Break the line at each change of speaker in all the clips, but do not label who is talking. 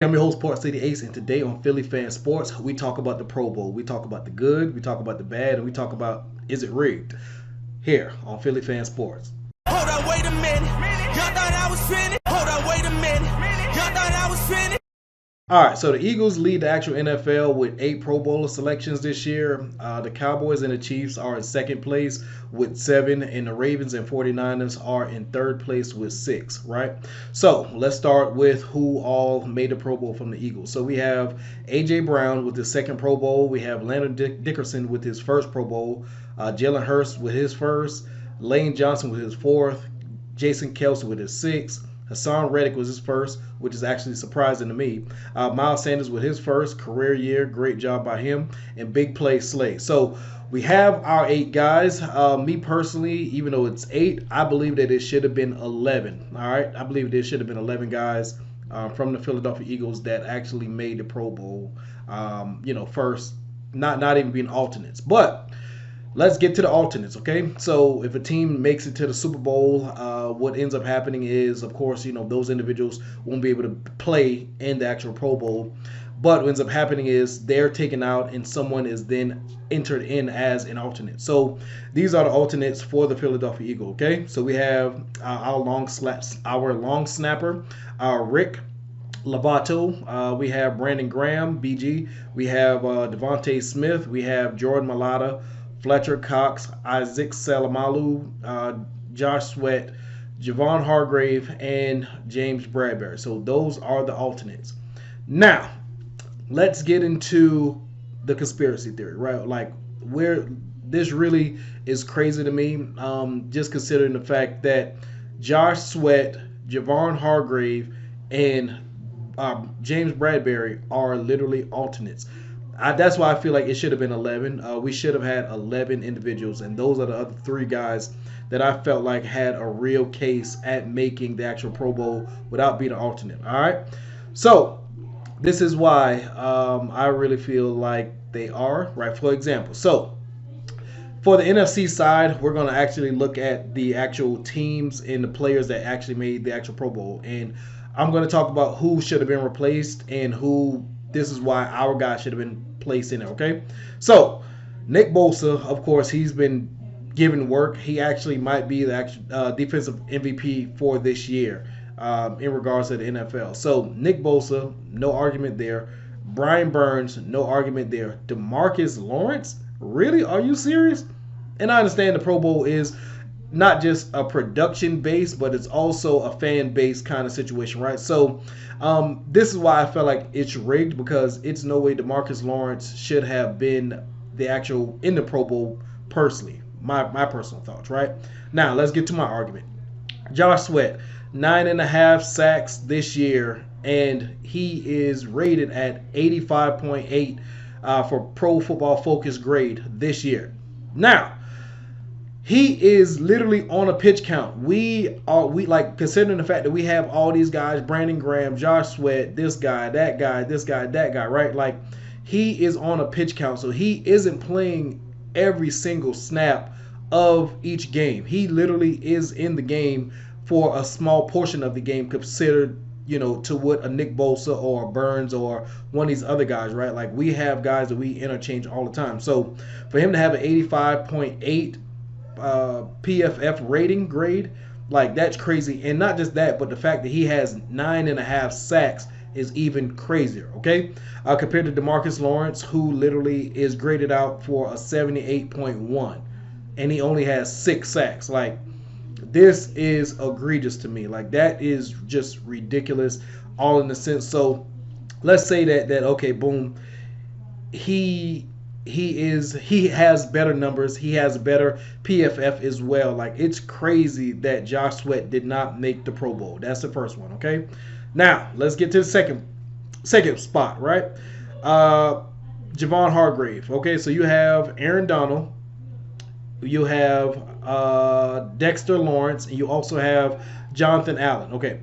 I'm your host, Port City Ace, and today on Philly Fan Sports, we talk about the Pro Bowl. We talk about the good, we talk about the bad, and we talk about is it rigged here on Philly Fan Sports.
Hold on, wait a minute. Y'all thought I was finished? Hold on, wait a minute. Y'all thought I was finished?
All right, so the Eagles lead the actual NFL with 8 Pro Bowler selections this year. The Cowboys and the Chiefs are in second place with 7, and the Ravens and 49ers are in third place with 6, right? So let's start with who all made the Pro Bowl from the Eagles. So we have A.J. Brown with his second Pro Bowl. We have Landon Dickerson with his first Pro Bowl. Jalen Hurts with his first. Lane Johnson with his fourth. Jason Kelce with his sixth. Hassan Reddick was his first, which is actually surprising to me. Miles Sanders with his first career year. Great job by him. And Big Play Slay. So we have our 8 guys. Me personally, even though it's 8, I believe that it should have been 11. All right? I believe there should have been 11 guys from the Philadelphia Eagles that actually made the Pro Bowl, first, not even being alternates. But let's get to the alternates, okay? So if a team makes it to the Super Bowl, what ends up happening is, of course, those individuals won't be able to play in the actual Pro Bowl. But what ends up happening is they're taken out and someone is then entered in as an alternate. So these are the alternates for the Philadelphia Eagle, okay? So we have our long snapper, Rick Lovato. We have Brandon Graham, BG. We have Devontae Smith. We have Jordan Mailata, Fletcher Cox, Isaac Salamalu, Josh Sweat, Javon Hargrave, and James Bradberry. So those are the alternates. Now, let's get into the conspiracy theory, right? Like, where this really is crazy to me, just considering the fact that Josh Sweat, Javon Hargrave, and James Bradberry are literally alternates. That's why I feel like it should have been 11. We should have had 11 individuals, and those are the other 3 guys that I felt like had a real case at making the actual Pro Bowl without being an alternate. All right, so this is why I really feel like they are, right? For example, so for the NFC side, we're going to actually look at the actual teams and the players that actually made the actual Pro Bowl, and I'm going to talk about who should have been replaced and who. This is why our guy should have been placed in it, okay? So, Nick Bosa, of course, he's been given work. He actually might be the actual, defensive MVP for this year in regards to the NFL. So, Nick Bosa, no argument there. Brian Burns, no argument there. DeMarcus Lawrence, really? Are you serious? And I understand the Pro Bowl is not just a production base, but it's also a fan base kind of situation, right? So this is why I felt like it's rigged, because it's no way DeMarcus Lawrence should have been the actual in the Pro Bowl personally. My personal thoughts, right? Now let's get to my argument. Josh Sweat, 9.5 sacks this year, and he is rated at 85.8 for Pro Football Focus grade this year. Now, he is literally on a pitch count. We like, considering the fact that we have all these guys, Brandon Graham, Josh Sweat, this guy, that guy, this guy, that guy, right? Like, he is on a pitch count, so he isn't playing every single snap of each game. He literally is in the game for a small portion of the game considered, to what a Nick Bosa or a Burns or one of these other guys, right? Like, we have guys that we interchange all the time. So for him to have an 85.8 PFF rating grade, like, that's crazy. And not just that, but the fact that he has 9.5 sacks is even crazier, okay? Compared to DeMarcus Lawrence, who literally is graded out for a 78.1, and he only has 6 sacks. Like, this is egregious to me. Like, that is just ridiculous, all in the sense. So let's say that okay, boom, he has better numbers. He has better PFF as well. Like, it's crazy that Josh Sweat did not make the Pro Bowl. That's the first one, okay? Now, let's get to the second spot, right? Javon Hargrave. Okay, so you have Aaron Donald. You have Dexter Lawrence. And you also have Jonathan Allen. Okay,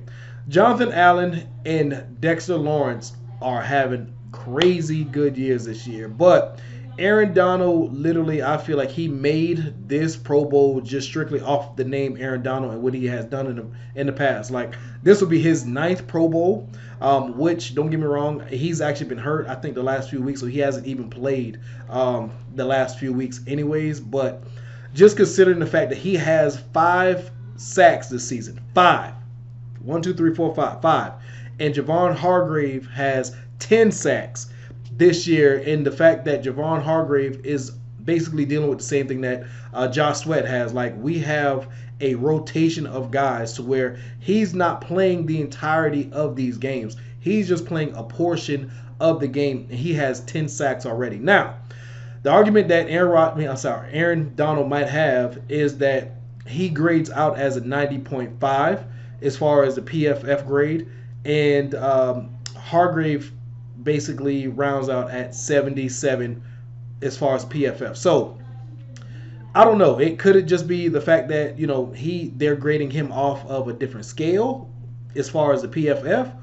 Jonathan Allen and Dexter Lawrence are having crazy good years this year. But Aaron Donald, literally, I feel like he made this Pro Bowl just strictly off the name Aaron Donald and what he has done in the past. Like, this will be his 9th Pro Bowl. which, don't get me wrong, he's actually been hurt, I think, the last few weeks, so he hasn't even played the last few weeks anyways. But just considering the fact that he has 5 sacks this season, 5. 1, 2, 3, 4, 5, 5. And Javon Hargrave has 10 sacks this year, and the fact that Javon Hargrave is basically dealing with the same thing that Josh Sweat has. Like, we have a rotation of guys to where he's not playing the entirety of these games. He's just playing a portion of the game, and he has 10 sacks already. Now, the argument that Aaron Donald might have is that he grades out as a 90.5 as far as the PFF grade, and Hargrave basically rounds out at 77 as far as PFF. So I don't know. It could just be the fact that they're grading him off of a different scale as far as the PFF,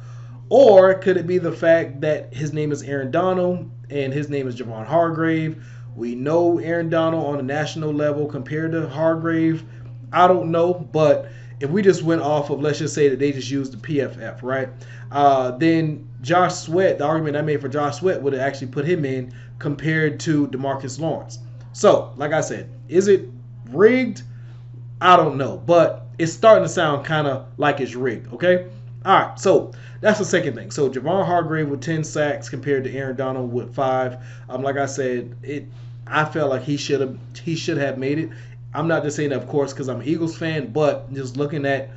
or could it be the fact that his name is Aaron Donald and his name is Javon Hargrave? We know Aaron Donald on a national level compared to Hargrave. I don't know, but if we just went off of, let's just say that they just used the PFF, right? Then Josh Sweat, the argument I made for Josh Sweat would have actually put him in compared to DeMarcus Lawrence. So, like I said, is it rigged? I don't know, but it's starting to sound kind of like it's rigged, okay? All right, so that's the second thing. So Javon Hargrave with 10 sacks compared to Aaron Donald with 5. Like I said, I felt like he should have made it. I'm not just saying that, of course, because I'm an Eagles fan, but just looking at,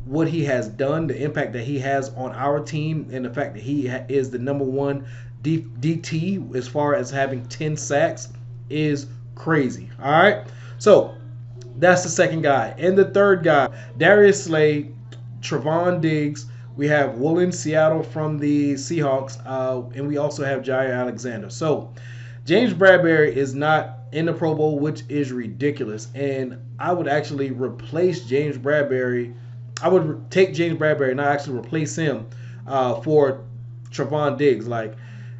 what he has done, the impact that he has on our team, and the fact that he is the number 1 DT as far as having 10 sacks is crazy. All right, so that's the second guy. And the third guy, Darius Slay, Trevon Diggs. We have Woolen Seattle from the Seahawks, and we also have Jair Alexander. So James Bradberry is not in the Pro Bowl, which is ridiculous. And I would actually replace James Bradberry. I would take James Bradberry and not actually replace him for Trevon Diggs. Like,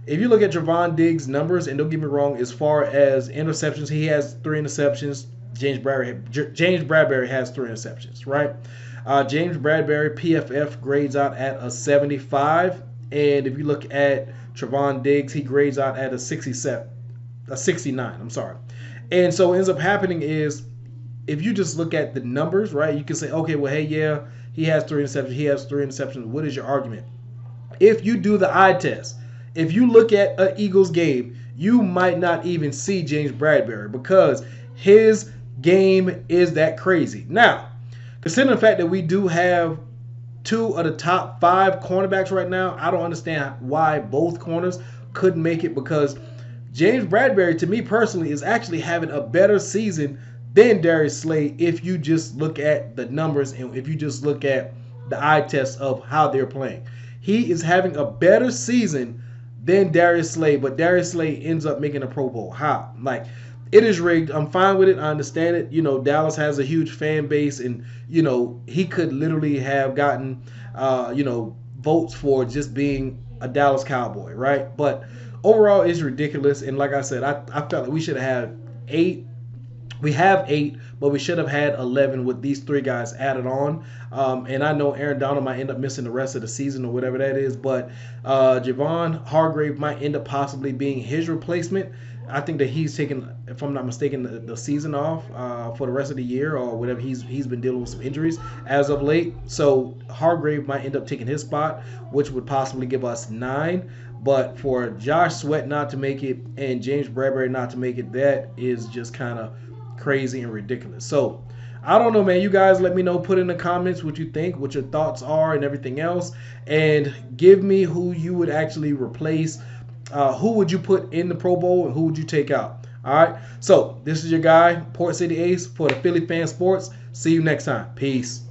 if you look at Trevon Diggs' numbers, and don't get me wrong, as far as interceptions, he has 3 interceptions. James Bradberry has 3 interceptions, right? James Bradberry, PFF grades out at a 75. And if you look at Trevon Diggs, he grades out at a 69. I'm sorry. And so what ends up happening is, if you just look at the numbers, right, you can say, okay, well, hey, yeah, he has 3 interceptions. He has 3 interceptions. What is your argument? If you do the eye test, if you look at an Eagles game, you might not even see James Bradberry because his game is that crazy. Now, considering the fact that we do have 2 of the top 5 cornerbacks right now, I don't understand why both corners couldn't make it, because James Bradberry, to me personally, is actually having a better season than Darius Slay if you just look at the numbers and if you just look at the eye test of how they're playing. He is having a better season than Darius Slay, but Darius Slay ends up making a Pro Bowl. How? Like, it is rigged. I'm fine with it. I understand it. Dallas has a huge fan base, and, he could literally have gotten, votes for just being a Dallas Cowboy, right? But overall, it's ridiculous. And like I said, I felt like we should have 8. We have 8, but we should have had 11 with these 3 guys added on. And I know Aaron Donald might end up missing the rest of the season or whatever that is, but Javon Hargrave might end up possibly being his replacement. I think that he's taking, if I'm not mistaken, the season off for the rest of the year or whatever. He's been dealing with some injuries as of late. So Hargrave might end up taking his spot, which would possibly give us 9. But for Josh Sweat not to make it and James Bradberry not to make it, that is just kind of crazy and ridiculous. So I don't know, man. You guys let me know. Put in the comments what you think, what your thoughts are, and everything else. And give me who you would actually replace. Who would you put in the Pro Bowl and who would you take out? All right. So this is your guy, Port City Ace, for the Philly Fan Sports. See you next time. Peace.